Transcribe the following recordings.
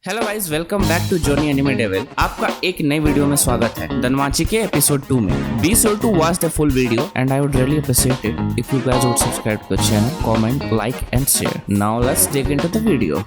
Hello guys, welcome back to Johnny anime devil. आपका एक नई वीडियो में स्वागत है दनवाची के एपिसोड 2 में। Be sure to watch the full video and I would really appreciate it if you guys would subscribe to the channel, comment, like and share. Now let's dig into the video.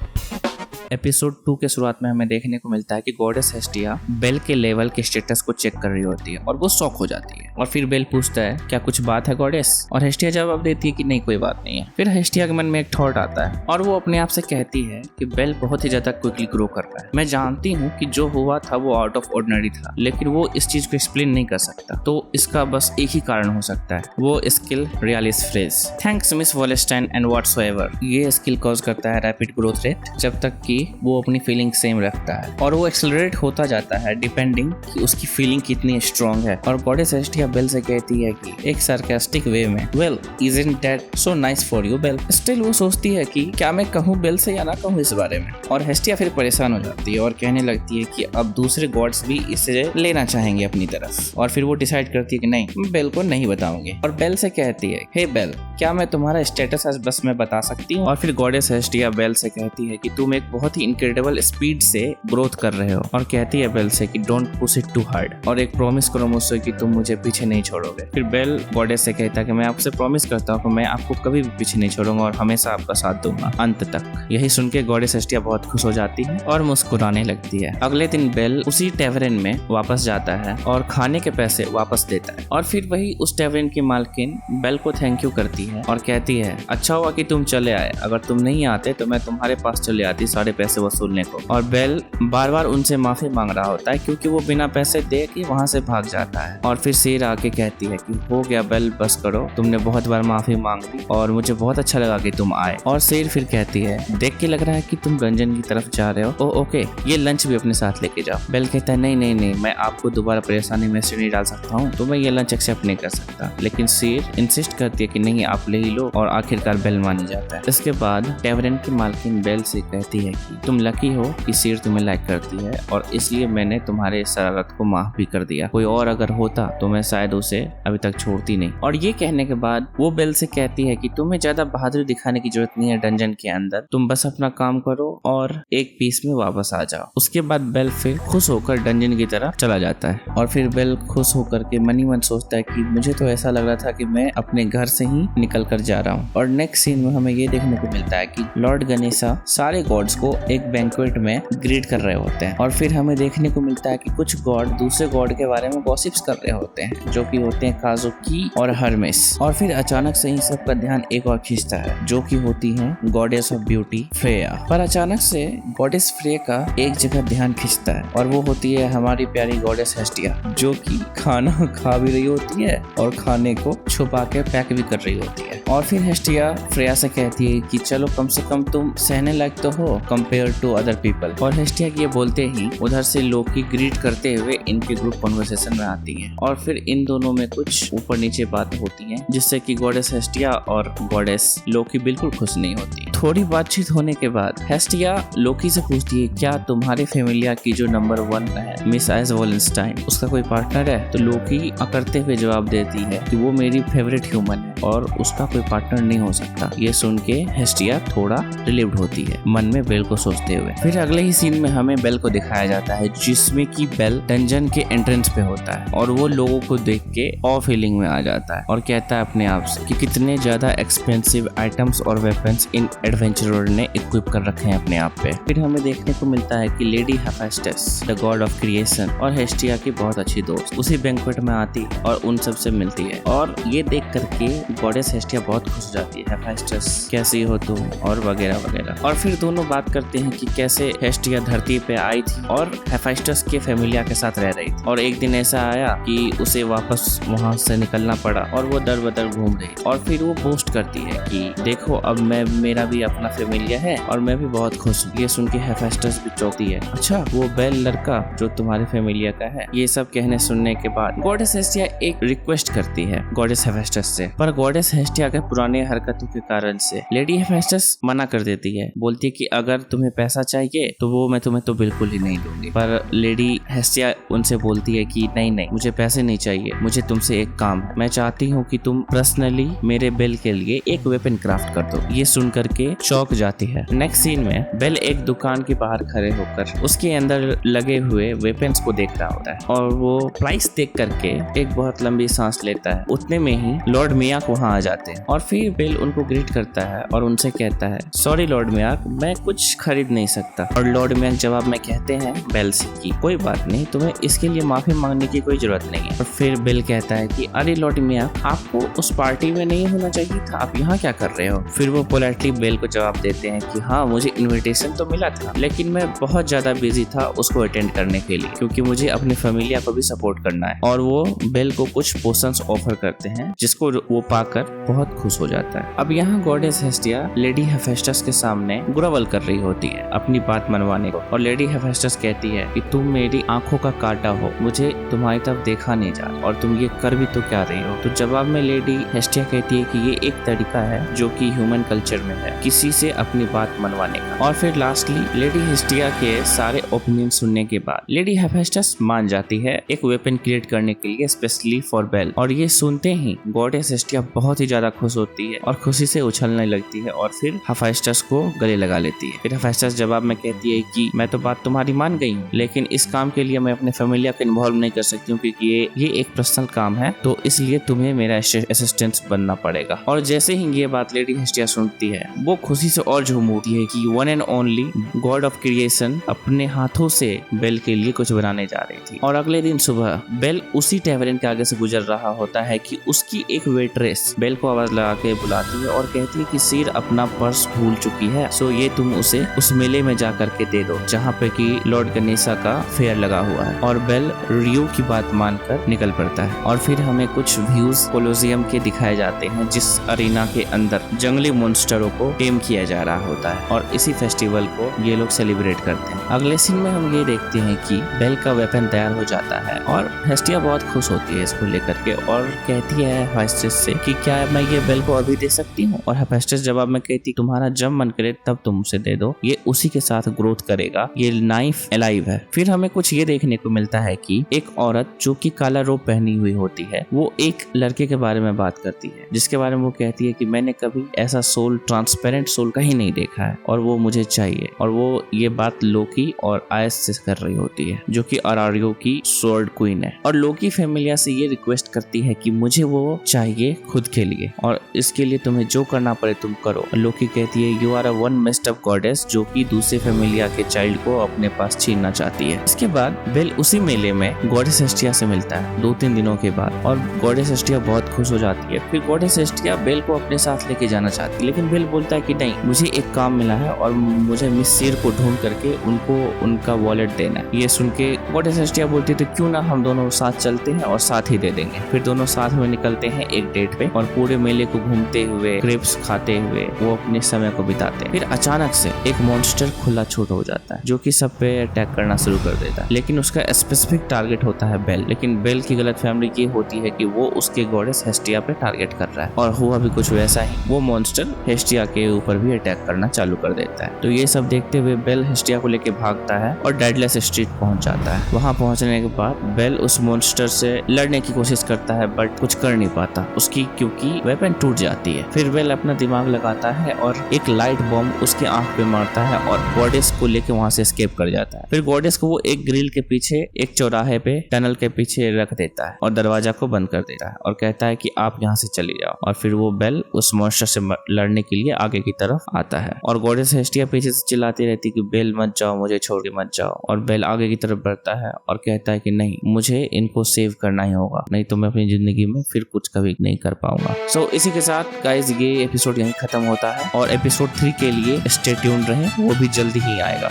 Episode 2 के शुरुआत में हमें देखने को मिलता है कि goddess Hestia bell के लेवल के स्टेटस को चेक कर रही होती है और वो शॉक हो जाती है। और फिर बेल पूछता है क्या कुछ बात है गॉडेस, और हेस्टिया जवाब देती है कि नहीं कोई बात नहीं है। फिर हेस्टिया के मन में एक थॉट आता है और वो अपने आप से कहती है कि बेल बहुत ही ज्यादा क्विकली ग्रो कर रहा है। मैं जानती हूँ कि जो हुआ था वो आउट ऑफ ऑर्डिनरी था, लेकिन वो इस चीज को एक्सप्लेन नहीं कर सकता, तो इसका बस एक ही कारण हो सकता है, वो स्किल रियलिस फ्रेज। थैंक्स मिस वॉलेस्टाइन एंड व्हाटसोएवर। ये स्किल कॉज करता है रैपिड ग्रोथ रेट जब तक कि वो अपनी फीलिंग सेम रखता है, और वो एक्सेलरेट होता जाता है डिपेंडिंग कि उसकी फीलिंग कितनी स्ट्रांग है। और गॉडेस हेस्टिया बेल से कहती है कि एक सार्कास्टिक वे में, well isn't that so nice for you Bell. Still वो सोचती है कि क्या मैं कहूँ बेल से या ना कहूँ इस बारे में। और हेस्टिया फिर परेशान हो जाती है और कहने लगती है कि अब दूसरे गॉड्स भी इसे लेना चाहेंगे अपनी तरफ। और फिर वो डिसाइड करती है कि नहीं, मैं बेल को नहीं बताऊंगी। और बेल से कहती है, हे बेल, क्या मैं तुम्हारा स्टेटस आज बस मैं बता सकती हूँ। और फिर गॉडेस हेस्टिया बेल से कहती है कि तुम एक बहुत ही इनक्रेडिबल स्पीड से ग्रोथ कर रहे हो, और कहती है बेल से कि don't push it too hard, और एक प्रॉमिस करो मुझसे कि तुम मुझे पीछे नहीं छोड़ोगे। फिर बेल गॉडेस से कहता है कि मैं आपसे प्रॉमिस करता हूँ कि मैं आपको कभी भी पीछे नहीं छोड़ूंगा और हमेशा आपका साथ दूंगा अंत तक। यही सुन के गॉडेस हेस्टिया बहुत खुश हो जाती है और मुस्कुराने लगती है। अगले दिन बेल उसी टेवरेन में वापस जाता है और खाने के पैसे वापस देता है, और फिर वही उस टेवरेन की मालकिन बेल को थैंक यू करती है और कहती है अच्छा हुआ कि तुम चले आए, अगर तुम नहीं आते तो मैं तुम्हारे पास चले आती सारे पैसे वसूलने को। और बेल बार बार उनसे माफी मांग रहा होता है क्योंकि वो बिना पैसे दे के वहाँ से भाग जाता है। और फिर शेर आके कहती है कि हो गया बेल, बस करो, तुमने बहुत बार माफी मांग ली और मुझे बहुत अच्छा लगा कि तुम आए। और शेर फिर कहती है देख के लग रहा है कि तुम गंजन की तरफ जा रहे हो, ओके ये लंच भी अपने साथ लेके जाओ। बेल कहता है नहीं नहीं नहीं, मैं आपको दोबारा परेशानी में से नहीं डाल सकता हूँ, तो मैं ये लंच एक्सेप्ट नहीं कर सकता। लेकिन शेर इंसिस्ट करती है कि नहीं आप ले ही लो, और आखिरकार बेल मानी जाता है। इसके बाद टेवरेन की मालकिन बेल से कहती है कि तुम लकी हो कि शेर तुम्हें लाइक करती है, और इसलिए मैंने तुम्हारे शरारत को माफ भी कर दिया। कोई और अगर होता तो मैं शायद उसे अभी तक छोड़ती नहीं। और ये कहने के बाद वो बेल से कहती है कि तुम्हें ज्यादा बहादुरी दिखाने की जरूरत नहीं है डंजन के अंदर, तुम बस अपना काम करो और एक पीस में वापस आ जाओ। उसके बाद बेल फिर खुश होकर डंजन की तरफ चला जाता है। और फिर बेल खुश होकर के मनी मन सोचता है कि मुझे तो ऐसा लग रहा था कि मैं अपने घर से ही निकल कर जा रहा हूँ। और नेक्स्ट सीन में हमें ये देखने को मिलता है कि लॉर्ड गणेशा सारे गॉड्स को एक बैंक्वेट में ग्रीट कर रहे होते हैं। और फिर हमें देखने को मिलता है कि कुछ गॉड दूसरे गॉड के बारे में गॉसिप्स कर रहे होते हैं, जो कि होते हैं काजुकी और हर्मेस। और फिर अचानक से ही सबका ध्यान एक और खींचता है, जो कि होती है गॉडेस ऑफ ब्यूटी फ्रेया। पर अचानक से गॉडेस फ्रेया का एक जगह ध्यान खींचता है, और वो होती है हमारी प्यारी गॉडेस हेस्टिया, जो कि खाना खा भी रही होती है और खाने को छुपा के पैक भी कर रही होती है। और फिर हेस्टिया फ्रेया से कहती है कि चलो कम से कम तुम सहने लायक तो हो कंपेयर टू अदर पीपल। और हेस्टिया ये बोलते ही उधर से लोकी ग्रीट करते हुए इनके ग्रुप कन्वर्सेशन में आती है, और फिर इन दोनों में कुछ ऊपर नीचे बात होती है, जिससे कि गॉडेस हेस्टिया और गॉडेस लोकी बिल्कुल खुश नहीं होती। थोड़ी बातचीत होने के बाद हेस्टिया लोकी से पूछती है क्या तुम्हारे फेमिलिया की जो नंबर 1 है मिस आइज वॉलेंस्टाइन, उसका कोई पार्टनर है। तो लोकी अकड़ते हुए जवाब देती है कि वो मेरी फेवरेट ह्यूमन है और उसका कोई पार्टनर नहीं हो सकता। ये सुन के हेस्टिया थोड़ा रिलीव्ड होती है मन में बेल को सोचते हुए। फिर अगले ही सीन में हमें बेल को दिखाया जाता है, जिसमें कि बेल डंजन के एंट्रेंस पे होता है, और वो लोगों को देख के ऑ फीलिंग में आ जाता है और कहता है अपने आप से कि कितने ज्यादा एक्सपेंसिव आइटम्स और वेपन्स इन एडवेंचरर ने इक्विप कर रखे हैं अपने आप पे। फिर हमें देखने को मिलता है कि lady Hephaestus the God of creation और हेस्टिया की बहुत अच्छी दोस्त उसी बैंक्वेट में आती है और उन सब से मिलती है, और ये देख करके गॉडेस हेस्टिया बहुत खुश हो जाती है, हेफेस्टस कैसी हो तुम, और वगैरह वगैरह। और फिर दोनों बात करते हैं कि कैसे हेस्टिया धरती पे आई थी और हेफेस्टस के फेमिलिया के साथ रह रही थी, और एक दिन ऐसा आया कि उसे वापस वहां से निकलना पड़ा और वो दर बदर घूम रही। और फिर वो पोस्ट करती है कि देखो अब मेरा भी अपना फेमिलिया है और मैं भी बहुत खुश हूँ। ये सुन के हेफेस्टस भी चौंकती है, अच्छा वो बेल लड़का जो तुम्हारे फेमिलिया का है। ये सब कहने सुनने के बाद गॉडेस हेस्टिया एक रिक्वेस्ट करती है गॉडेस गॉडेस हेफेस्टस से, पर गॉडेस हेस्टिया के पुराने हरकतों के कारण से लेडी हेफेस्टस मना कर देती है। बोलती है कि अगर तुम्हें पैसा चाहिए तो वो मैं तुम्हें तो बिल्कुल ही नहीं दूंगी। पर लेडी हेस्टिया उनसे बोलती है कि नहीं नहीं, मुझे पैसे नहीं चाहिए, मुझे तुमसे एक काम है। मैं चाहती हूँ कि तुम पर्सनली मेरे बेल के लिए एक वेपन क्राफ्ट कर दो। ये सुन करके चौंक जाती है। नेक्स्ट सीन में बेल एक दुकान के बाहर खड़े होकर उसके अंदर लगे हुए वेपन्स को देख रहा होता है और वो प्राइस देख करके एक बहुत लंबी सांस लेता है। उतने में ही लॉर्ड मियाक वहाँ आ जाते हैं और फिर बेल उनको ग्रीट करता है और उनसे कहता है सॉरी लॉर्ड मियाक, मैं कुछ खरीद नहीं सकता। और लॉर्ड मियाक जवाब में कहते हैं बेल से कि कोई बात नहीं, तुम्हें इसके लिए माफी मांगने की कोई जरूरत नहीं है। और फिर बेल कहता है कि अरे लॉर्ड मियाक, आपको उस पार्टी में नहीं होना चाहिए था, आप यहाँ क्या कर रहे हो। फिर वो पोलाइटली बेल को जवाब देते हैं कि हाँ, मुझे इनविटेशन तो मिला था लेकिन मैं बहुत ज्यादा बिजी था उसको अटेंड करने के लिए, क्योंकि मुझे अपनी फैमिलिया को भी सपोर्ट करना है। और वो बेल को कुछ पोशंस ऑफर करते हैं जिसको वो पाकर बहुत खुश हो जाता है। अब यहाँ गॉडेस हेस्टिया लेडी हेफेस्टस के सामने ग्रोवल कर रही होती है अपनी बात मनवाने को, और लेडी हेफेस्टस कहती है कि तुम मेरी आंखों का कांटा हो, मुझे तुम्हारी तरफ देखा नहीं जा और तुम ये कर भी तो क्या रही हो। तो जवाब में लेडी हेस्टिया कहती है कि ये एक तरीका है जो कि ह्यूमन कल्चर में है किसी से अपनी बात मनवाने का। और फिर लास्टली लेडी हेस्टिया के सारे ओपिनियन सुनने के बाद लेडी हेफेस्टस मान जाती है एक वेपन क्रिएट करने के लिए स्पेशली फॉर बेल। और ये सुनते ही गॉडेस हेस्टिया बहुत ही ज्यादा खुश होती है और खुशी से उछलने लगती है और फिर हेफेस्टस को गले लगा लेती है। फिर हेफेस्टस जवाब में कहती है कि मैं तो बात तुम्हारी मान गई हूँ, लेकिन इस काम के लिए मैं अपने फैमिली को इन्वॉल्व नहीं कर सकती हूँ क्योंकि ये एक पर्सनल काम है, तो इसलिए तुम्हें मेरा असिस्टेंट बनना पड़ेगा। और जैसे ही ये बात लेडी हेस्टिया सुनती है वो खुशी से और झूम उठती है कि one and only God of creation अपने हाथों से बेल के लिए कुछ बनाने जा रही थी। और अगले दिन सुबह बेल उसी टैवरन के आगे से गुजर रहा होता है कि उसकी एक वेट्रेस बेल को आवाज लगा के बुलाती है और कहती है कि सिर अपना पर्स भूल चुकी है, सो ये तुम उसे उस मेले में जा करके दे दो जहाँ पे कि लॉर्ड गनेसा का फेयर लगा हुआ है। और बेल रियो की बात मानकर निकल पड़ता है। और फिर हमें कुछ व्यूज कोलोसियम के दिखाए जाते हैं जिस अरीना के अंदर जंगली मॉन्स्टरों को टेम किया जा रहा होता है और इसी फेस्टिवल को ये लोग सेलिब्रेट करते हैं। अगले सीन में हम ये देखते हैं कि बेल का वेपन तैयार हो जाता है और हेस्टिया बहुत खुश होती है इसको लेकर के और कहती है हेफेस्टस से कि क्या मैं ये बेल को अभी दे सकती हूँ। और हेफेस्टस जवाब में कहती तुम्हारा जब मन करे तब तुम उसे दे दो, ये उसी के साथ ग्रोथ करेगा, ये नाइफ अलाइव है। फिर हमें कुछ ये देखने को मिलता है कि एक औरत जो कि काला रोब पहनी हुई होती है वो एक लड़के के बारे में बात करती है जिसके बारे में वो कहती है कि मैंने कभी ऐसा सोल, ट्रांसपेरेंट सोल कहीं नहीं देखा है और वो मुझे चाहिए। और वो ये बात लोकी और आयस से कर रही होती है जो कि अरारियो की स्वॉर्ड क्वीन है। और लोकी फैमिलिया से ये रिक्वेस्ट करती है कि मुझे वो चाहिए खुद के लिए और इसके लिए तुम्हें जो करना पड़े तुम करो। लोकी कहती है you are a one messed up goddess जो कि दूसरे फैमिलिया के चाइल्ड को अपने पास छीनना चाहती है। इसके बाद बेल उसी मेले में गॉडेस हेस्टिया से मिलता है 2-3 दिनों के बाद और गॉडेस हेस्टिया बहुत खुश हो जाती है। फिर गॉडेस हेस्टिया बेल को अपने साथ लेके जाना चाहती है लेकिन बेल बोलता है कि नहीं, मुझे एक काम मिला है और मुझे मिस सिर को ढूंढ करके उनको उनका वॉलेट देना है। ये सुन के गॉडेस हेस्टिया बोलती है तो क्यों ना हम दोनों साथ चलते हैं और साथ ही दे देंगे। फिर दोनों साथ में निकलते हैं एक डेट पे और पूरे मेले को घूमते हुए क्रेप्स खाते हुए वो अपने समय को बिताते हैं। फिर अचानक से एक मॉन्स्टर खुला छोटा हो जाता है जो कि सब पे अटैक करना शुरू कर देता है, लेकिन उसका स्पेसिफिक टारगेट होता है बेल। लेकिन बेल की गलतफहमी ये होती है कि वो उसके गॉडेस हेस्टिया पे टारगेट कर रहा है और हुआ भी कुछ वैसा ही, वो मॉन्स्टर हेस्टिया के ऊपर भी अटैक करना चालू कर देता है। तो ये सब देखते हुए बेल हेस्टिया को लेके भागता है और डेडलेस स्ट्रीट पहुंच जाता है। वहां पहुंचने के बाद बेल उस मॉन्स्टर से लड़ने की कोशिश करता है बट कुछ कर नहीं पाता उसकी, क्योंकि वेपन टूट जाती है। फिर बेल अपना दिमाग लगाता है और एक लाइट बॉम्ब उसके आंख पे मारता है और गॉडेस को लेके वहां से एस्केप कर जाता है। फिर गॉडेस को वो एक ग्रिल के पीछे एक चौराहे पे टनल के पीछे रख देता है और दरवाजा को बंद कर देता है और कहता है कि आप यहाँ से चली जाओ। और फिर वो बेल उस मॉन्स्टर से लड़ने के लिए आगे की तरफ आता है और गॉडेस हेस्टिया पीछे से चिल्लाती रहती कि बेल मत जाओ, मुझे छोड़ के मत जाओ। और बेल आगे की तरफ बढ़ता है और कहता है कि नहीं, मुझे इनको सेव करना ही होगा, नहीं तो मैं अपनी जिंदगी में फिर कुछ कभी नहीं कर पाऊंगा। सो इसी के साथ गाइस ये एपिसोड यहीं खत्म होता है और एपिसोड 3 के लिए स्टे ट्यून्ड रहें, वो भी जल्दी ही आएगा।